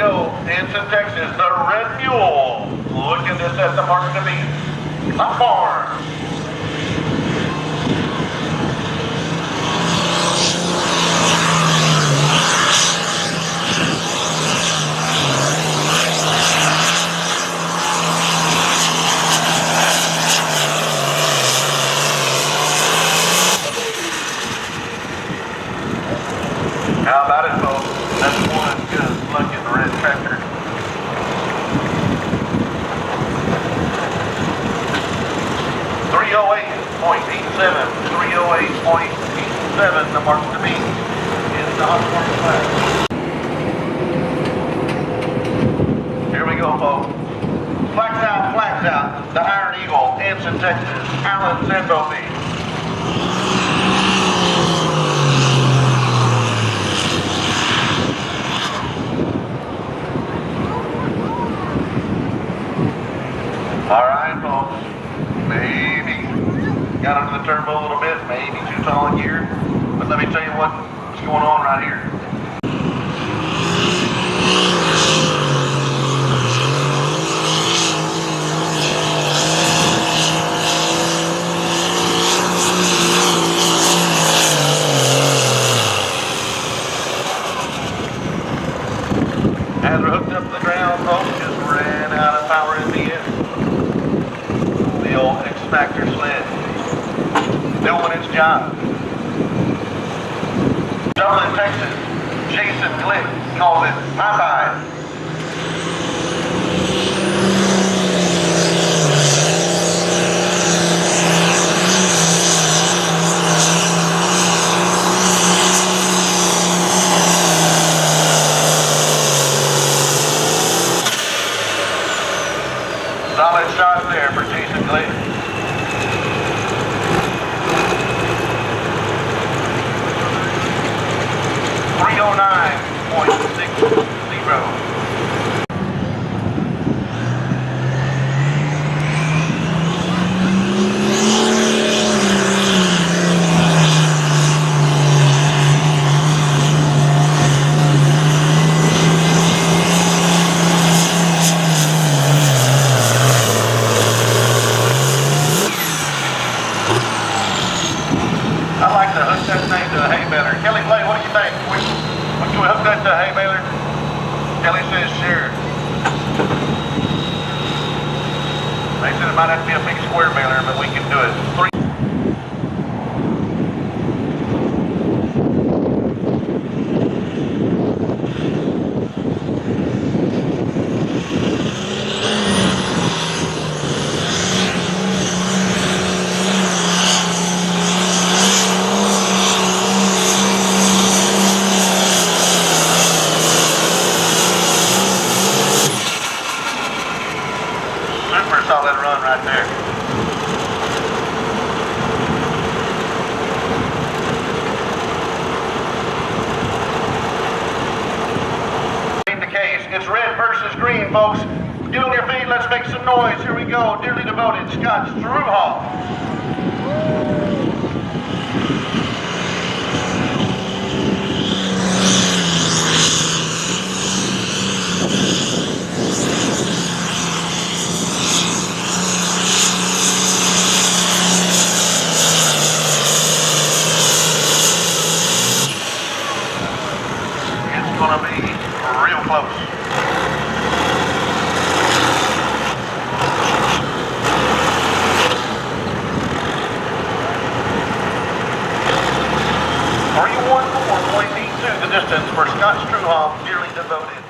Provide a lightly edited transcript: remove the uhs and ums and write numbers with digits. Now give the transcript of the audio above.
go. Anson, Texas, the Red Mule. Look at this at the mark to beat. Up farm. How about it, folks? That's one good look at the red tractor. .87, 308.87, the mark to beat is the hot mark class. Here we go, folks. Flags out, the Iron Eagle, Anson, Texas, Alan Sandovi. All right, folks, maybe got under the turbo a little bit, maybe too tall a gear, but let me tell you what's going on right here. As we're hooked up to the ground, folks, just ran out of power in the air. The old X-Factor sled doing its job. Dublin, Texas, Jason Glick calls it Popeye. Solid shot there for Jason Glick. 309.60. I like to hook that thing to a hay baler. Kelly Clay, what do you think? Can we hook that to a hay baler? Kelly says sure. They said it might have to be a big square baler, but we can do it. Super solid run right there. The case, it's red versus green, folks. Get on your feet, let's make some noise. Here we go, dearly devoted Scott Struhall. Gonna be real close. .314.82 the distance for Scott Struhall, dearly devoted.